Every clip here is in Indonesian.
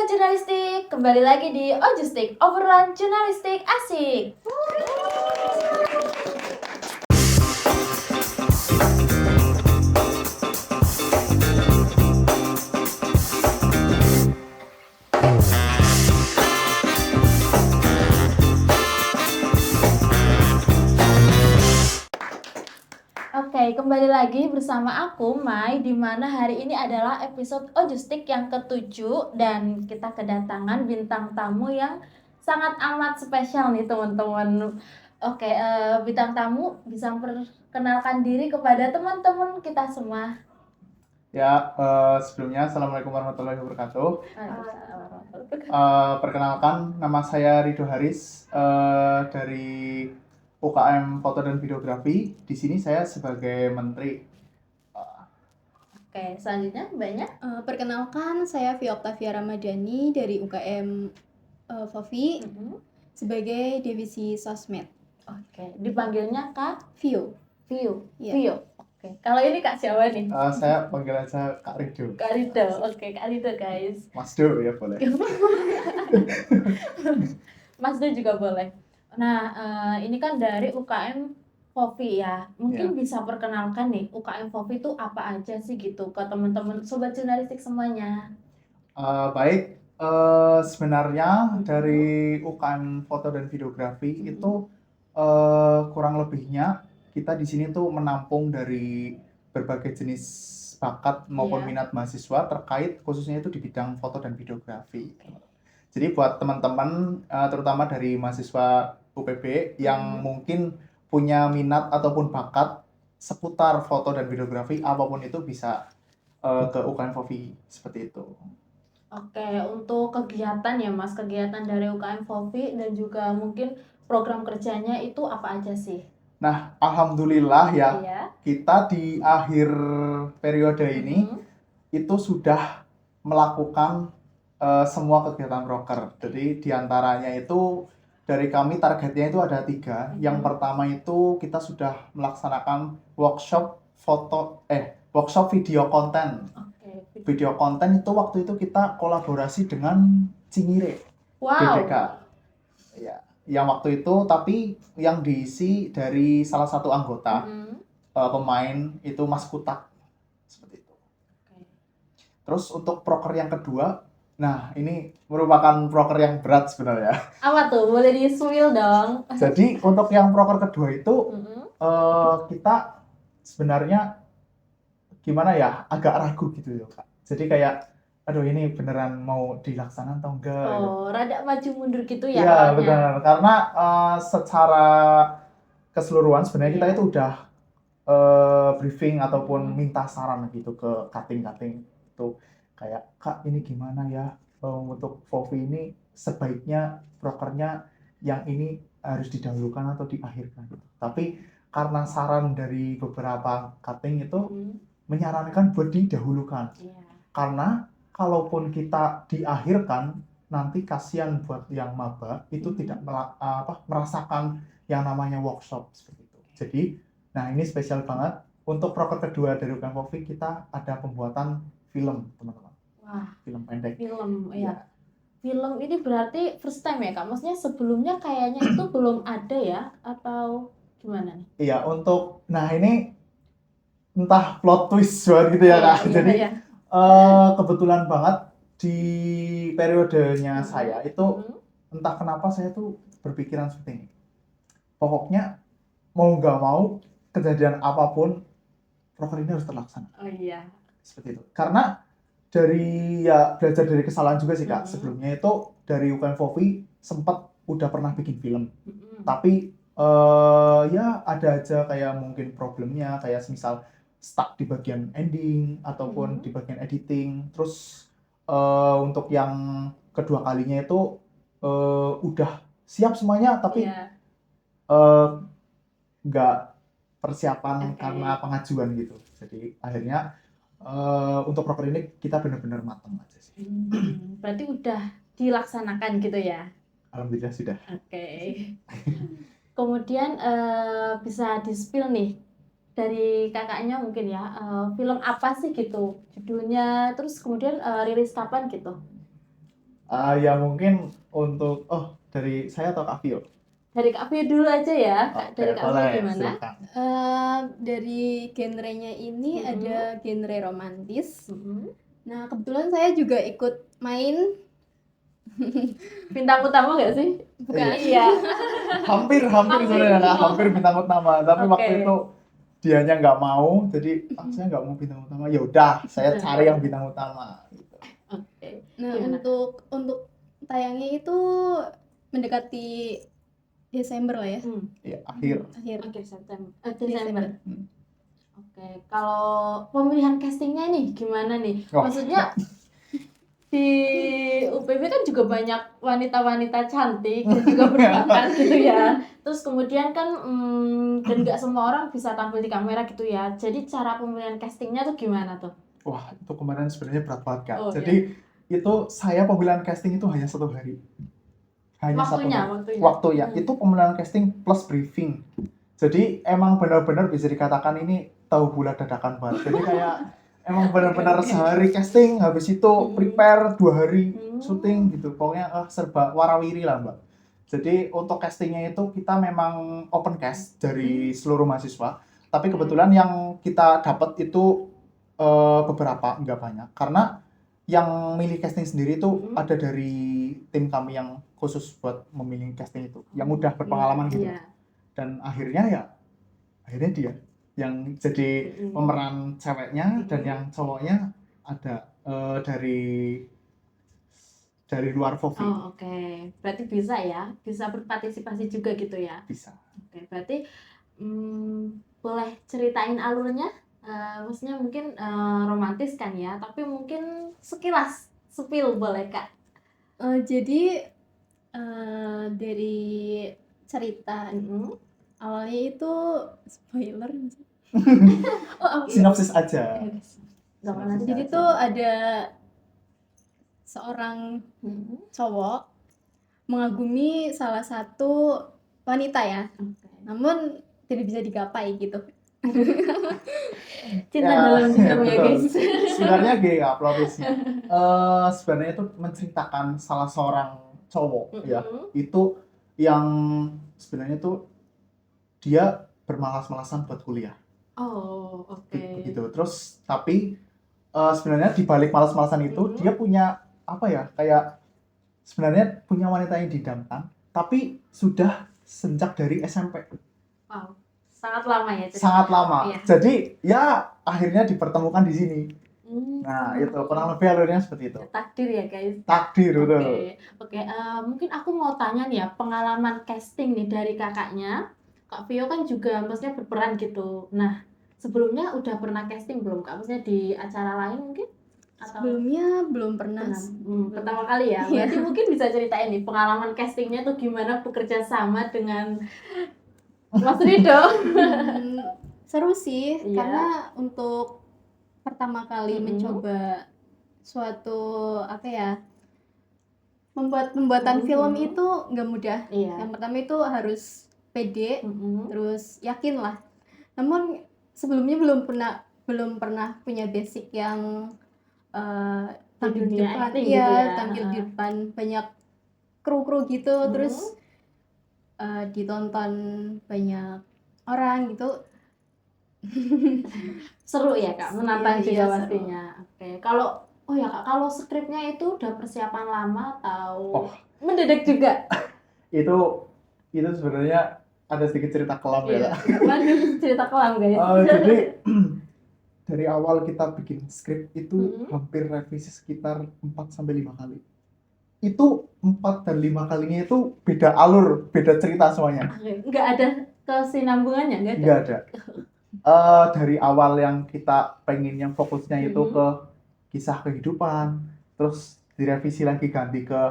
Jurnalistik, kembali lagi di Ojustik, obrolan jurnalistik asik. Oke, kembali lagi bersama aku, Mai, di mana hari ini adalah episode Ojustik yang ke-7 dan kita kedatangan bintang tamu yang sangat amat spesial nih teman-teman. Oke, bintang tamu bisa memperkenalkan diri kepada teman-teman kita semua. Ya, sebelumnya Assalamualaikum warahmatullahi wabarakatuh. Perkenalkan, nama saya Rido Haris dari UKM Foto dan Videografi. Di sini saya sebagai menteri. Oke, selanjutnya banyak. Perkenalkan, saya Via Octavia Ramadhani dari UKM Fofi sebagai divisi sosmed. Oke, dipanggilnya Kak Vio. Vio. Iya. Vio. Oke, kalau ini Kak siapa nih? Saya panggil aja Kak Rido. Kak Rido. Oke, Kak Rido guys. Mas Do ya boleh. Mas Do juga boleh. Nah, ini kan dari UKM Fofi ya. Mungkin bisa perkenalkan nih, UKM Fofi itu apa aja sih gitu ke teman-teman sobat jurnalistik semuanya. Baik, sebenarnya dari UKM Foto dan Videografi itu kurang lebihnya kita di sini tuh menampung dari berbagai jenis bakat maupun minat mahasiswa terkait khususnya itu di bidang foto dan videografi. Jadi buat teman-teman terutama dari mahasiswa UPB yang mungkin punya minat ataupun bakat seputar foto dan videografi apapun itu bisa ke UKM Fofi seperti itu. Oke, untuk kegiatan ya Mas, kegiatan dari UKM Fofi dan juga mungkin program kerjanya itu apa aja sih? Nah, alhamdulillah ya, Iya. kita di akhir periode ini itu sudah melakukan semua kegiatan proker. Jadi diantaranya itu dari kami targetnya itu ada 3. Yang pertama itu kita sudah melaksanakan workshop video konten. Video konten itu waktu itu kita kolaborasi dengan Cingire, DDK. Ya, yang waktu itu tapi yang diisi dari salah satu anggota pemain itu Mas Kutak seperti itu. Terus untuk proker yang kedua, nah ini merupakan proker yang berat sebenarnya. Apa tuh? Boleh di-spill dong. Jadi untuk yang proker kedua itu kita sebenarnya gimana ya, agak ragu gitu ya Kak. Jadi kayak aduh ini beneran mau dilaksanakan atau enggak? Oh, rada maju mundur gitu ya? Iya benar, karena secara keseluruhan sebenarnya kita itu udah briefing ataupun minta saran gitu ke cutting itu kayak Kak ini gimana ya untuk Fofi ini sebaiknya prokernya yang ini harus didahulukan atau diakhirkan. Tapi karena saran dari beberapa cutting itu menyarankan buat didahulukan. Karena kalaupun kita diakhirkan nanti kasihan buat yang maba itu tidak merasakan yang namanya workshop seperti itu. Jadi, nah ini spesial banget untuk proker kedua dari UKM Fofi kita ada pembuatan film teman-teman. Wah, film pendek. Film ya. Film ini berarti first time ya Kak? Maksudnya sebelumnya kayaknya itu belum ada ya atau gimana nih? Iya untuk nah ini entah plot twist banget gitu ya Kak. Jadi kebetulan banget di periodenya saya itu entah kenapa saya tuh berpikiran seperti ini. Pokoknya mau nggak mau kejadian apapun proker ini harus terlaksana. Oh iya. Seperti itu. Karena dari ya belajar dari kesalahan juga sih Kak. Sebelumnya itu dari UKM Fofi sempat udah pernah bikin film. Tapi ya ada aja kayak mungkin problemnya kayak misal stuck di bagian ending ataupun di bagian editing. Terus untuk yang kedua kalinya itu udah siap semuanya tapi nggak persiapan karena pengajuan gitu. Jadi akhirnya untuk proker ini kita benar-benar matang aja sih. Berarti udah dilaksanakan gitu ya? Alhamdulillah sudah. Oke. Kemudian bisa di-spill nih dari kakaknya mungkin ya, film apa sih gitu judulnya, terus kemudian rilis kapan gitu? Ya mungkin untuk dari saya atau Kak Vio? Dari Kak Fia dulu aja ya. Kak, dari Kak Fia boleh, gimana? silakan. Dari genrenya ini Mm-mm. ada genre romantis. Mm-mm. Nah, kebetulan saya juga ikut main. Bintang utama nggak sih? Bukan. Iya. Hampir sebenarnya Kak, hampir bintang utama. Tapi Oke. waktu itu dianya nggak mau, jadi saya nggak mau bintang utama. Ya udah, saya cari yang bintang utama. Gitu. Oke. Nah, Gimana? untuk tayangnya itu mendekati Desember lah ya. Ya, akhir. Akhir September. Desember. Desember. Oke. Kalau pemilihan castingnya nih gimana nih? Oh. Maksudnya di UPB kan juga banyak wanita-wanita cantik dan juga berbakat gitu ya. Terus kemudian kan dan nggak semua orang bisa tampil di kamera gitu ya. Jadi cara pemilihan castingnya tuh gimana tuh? Wah, itu kemarin sebenarnya berat banget Kak. Oh, Jadi itu saya pemilihan casting itu hanya 1 hari. Hanya Waktunya. waktunya. Itu pemilihan casting plus briefing. Jadi emang benar-benar bisa dikatakan ini tahu bulat dadakan banget. Jadi kayak emang benar-benar sehari casting, habis itu prepare 2 hari syuting gitu. Pokoknya serba warawiri lah Mbak. Jadi untuk castingnya itu kita memang open cast dari seluruh mahasiswa. Tapi kebetulan yang kita dapat itu beberapa, nggak banyak. Karena yang milih casting sendiri itu ada dari tim kami yang khusus buat memilih casting itu, yang udah berpengalaman gitu. Dan akhirnya dia yang jadi pemeran ceweknya, dan yang cowoknya ada dari luar Fofi. Oh, oke. Berarti bisa ya, bisa berpartisipasi juga gitu ya. Bisa. Oke, berarti boleh ceritain alurnya? Maksudnya mungkin romantis kan ya, tapi mungkin sekilas, sepil boleh Kak? Jadi dari cerita awalnya itu spoiler. Sinopsis aja. Jadi tuh ada seorang cowok mengagumi salah satu wanita ya, namun tidak bisa digapai gitu. Cinta dalam diam ya guys. Sebenarnya gini ya plot twistnya. Sebenarnya itu menceritakan salah seorang cowok ya, itu yang sebenarnya tuh dia bermalas-malasan buat kuliah. Oh, oke. Begitu. Terus tapi sebenarnya di balik malas-malasan itu dia punya apa ya, kayak sebenarnya punya wanita yang didamkan, tapi sudah sejak dari SMP. Wow, sangat lama ya. Sangat lama. Iya. Jadi ya akhirnya dipertemukan di sini. Nah itu kurang lebih alurnya seperti itu. Takdir ya guys. Takdir betul. Oke. Mungkin aku mau tanya nih ya, pengalaman casting nih dari kakaknya. Kak Vio kan juga maksudnya berperan gitu. Nah sebelumnya udah pernah casting belum Kak? Maksudnya di acara lain mungkin? Atau Sebelumnya belum pernah. Pertama kali ya. Berarti mungkin bisa ceritain nih pengalaman castingnya tuh gimana, bekerja sama dengan Mas Rido. Seru sih, Iya. karena untuk pertama kali mencoba suatu apa ya, pembuatan film itu nggak mudah. Yang pertama itu harus pede, terus yakin lah. Namun sebelumnya belum pernah punya basic yang tampil di depan, tampil di depan banyak kru gitu, terus ditonton banyak orang gitu. Seru ya Kak, menantang juga pastinya. Oke. Kalau Kak, kalau skripnya itu udah persiapan lama atau mendadak juga? Itu sebenarnya ada sedikit cerita kelam ya. Cerita kelam guys. Jadi dari awal kita bikin skrip itu hampir revisi sekitar 4-5 kali. Itu 4 dan 5 kalinya itu beda alur, beda cerita semuanya. Nggak ada kesinambungannya? Nggak ada. Dari awal yang kita pengen yang fokusnya itu ke kisah kehidupan, terus direvisi lagi ganti ke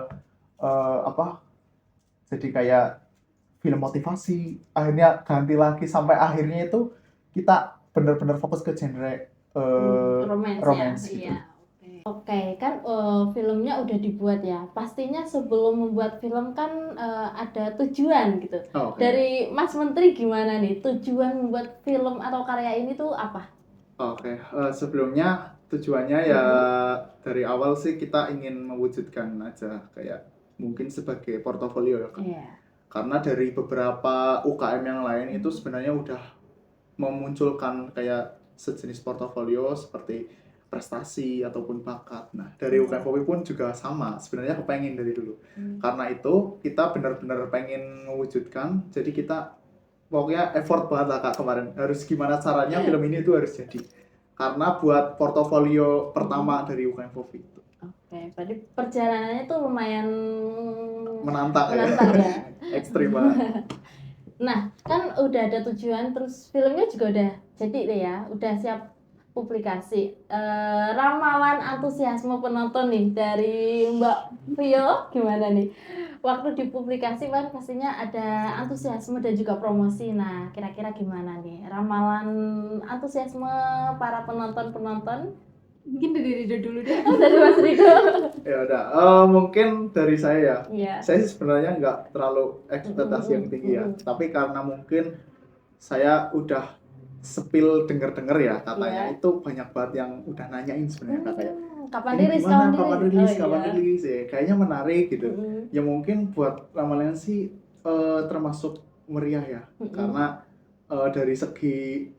jadi kayak film motivasi, akhirnya ganti lagi sampai akhirnya itu kita benar-benar fokus ke genre romance gitu. Iya. Oke, kan filmnya udah dibuat ya. Pastinya sebelum membuat film kan ada tujuan gitu. Dari Mas Menteri gimana nih? Tujuan membuat film atau karya ini tuh apa? Sebelumnya tujuannya ya dari awal sih kita ingin mewujudkan aja kayak mungkin sebagai portofolio ya kan. Karena dari beberapa UKM yang lain itu sebenarnya udah memunculkan kayak sejenis portofolio seperti prestasi ataupun bakat. Nah, dari UKM Poppy pun juga sama, sebenarnya kepengen dari dulu. Karena itu kita benar-benar pengen mewujudkan, jadi kita pokoknya effort banget lah Kak kemarin. Harus gimana caranya film ini itu harus jadi. Karena buat portofolio pertama dari UKM Poppy itu. Oke, berarti perjalanannya tuh lumayan menantang ya. Ekstrim banget. Nah, kan udah ada tujuan, terus filmnya juga udah jadi deh ya, udah siap publikasi. Ramalan antusiasme penonton nih dari Mbak Vio gimana nih? Waktu dipublikasi kan pastinya ada antusiasme dan juga promosi. Nah, kira-kira gimana nih ramalan antusiasme para penonton-penonton? Mungkin dari Rido dulu deh. Dari Mas Rido. Ya udah, mungkin dari saya ya. Saya sih sebenarnya nggak terlalu ekspektasi yang tinggi ya. Tapi karena mungkin saya udah sepil denger-denger ya katanya itu banyak banget yang udah nanyain sebenarnya katanya. Kapan rilis ya. Kayaknya menarik gitu. Ya mungkin buat ramalan sih termasuk meriah ya. Karena dari segi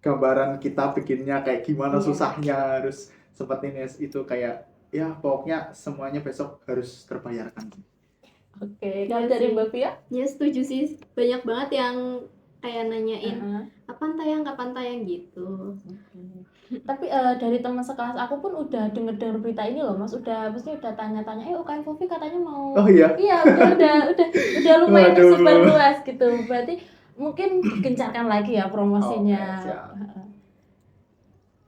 gambaran kita bikinnya kayak gimana susahnya harus seperti ini itu kayak ya pokoknya semuanya besok harus terbayarkan. Oke, kalau dari Mbak Pia? Ya setuju sih, banyak banget yang kayak nanyain kapan tayang gitu. Tapi dari teman sekelas aku pun udah denger berita ini loh Mas, udah tanya-tanya, UKM Poppy katanya mau. Oh iya? Iya, udah lumayan tersebar luas gitu. Berarti mungkin digencarkan lagi ya promosinya.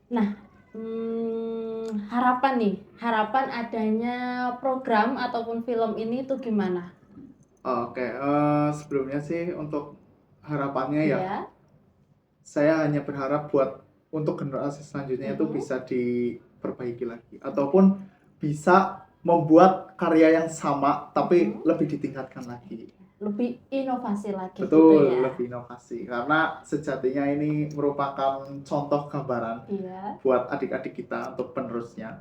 Nah, harapan adanya program ataupun film ini tuh gimana? Oke, sebelumnya sih untuk harapannya ya, saya hanya berharap buat untuk generasi selanjutnya itu bisa diperbaiki lagi ataupun bisa membuat karya yang sama tapi lebih ditingkatkan lagi. Lebih inovasi lagi. Betul, gitu ya. Lebih inovasi karena sejatinya ini merupakan contoh gambaran buat adik-adik kita untuk penerusnya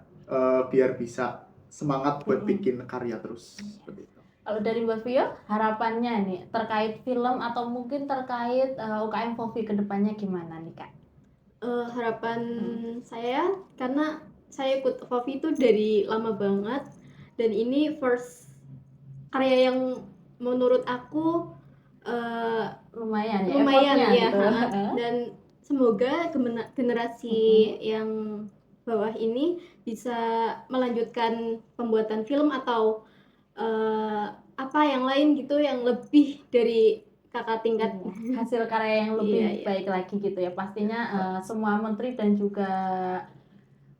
biar bisa semangat buat bikin karya terus seperti itu. Kalau dari Mbak Vio, harapannya nih terkait film atau mungkin terkait UKM Poppy ke depannya gimana nih Kak? Harapan saya karena saya ikut Poppy itu dari lama banget dan ini first karya yang menurut aku lumayan ya gitu. Dan semoga generasi yang bawah ini bisa melanjutkan pembuatan film atau apa yang lain gitu yang lebih dari kakak tingkat hasil karya yang lebih baik lagi gitu ya. Pastinya semua menteri dan juga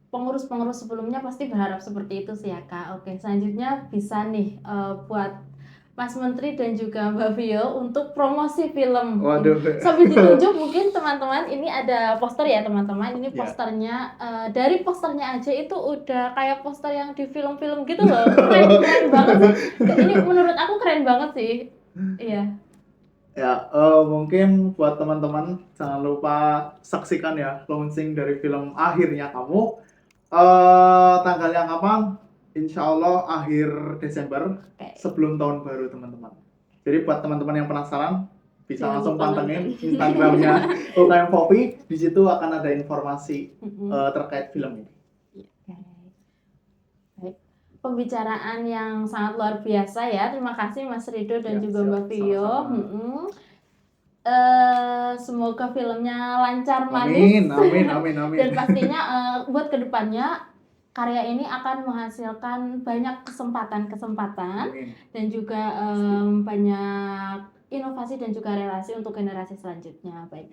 pengurus-pengurus sebelumnya pasti berharap seperti itu sih ya Kak. Oke, selanjutnya bisa nih buat Mas Menteri dan juga Mbak Vio untuk promosi film. Waduh. Sambil ditunjuk mungkin teman-teman, ini ada poster ya teman-teman. Ini posternya, dari posternya aja itu udah kayak poster yang di film-film gitu loh. Keren banget sih. Ini menurut aku keren banget sih. Iya. Ya, mungkin buat teman-teman jangan lupa saksikan ya launching dari film Akhirnya Kamu. Tanggalnya kapan? Insya Allah akhir Desember sebelum tahun baru teman-teman. Jadi buat teman-teman yang penasaran bisa langsung pantengin Instagramnya UKM Poppy. Di situ akan ada informasi terkait film ini. Baik. Pembicaraan yang sangat luar biasa ya. Terima kasih Mas Rido dan juga Mbak Vio. Semoga filmnya lancar manis. Amin. Dan pastinya buat kedepannya karya ini akan menghasilkan banyak kesempatan dan juga banyak inovasi dan juga relasi untuk generasi selanjutnya. Baik.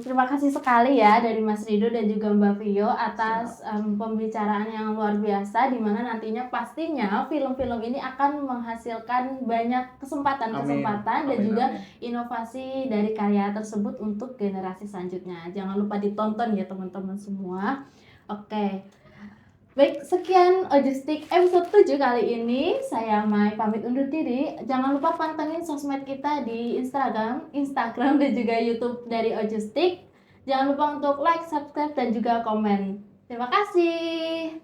Terima kasih sekali ya dari Mas Rido dan juga Mbak Vio atas pembicaraan yang luar biasa, di mana nantinya pastinya film-film ini akan menghasilkan banyak kesempatan dan juga inovasi dari karya tersebut untuk generasi selanjutnya. Jangan lupa ditonton ya teman-teman semua. Oke. Baik, sekian Ojustik episode 7 kali ini. Saya Mai pamit undur diri. Jangan lupa pantengin sosmed kita di Instagram dan juga YouTube dari Ojustik. Jangan lupa untuk like, subscribe, dan juga komen. Terima kasih.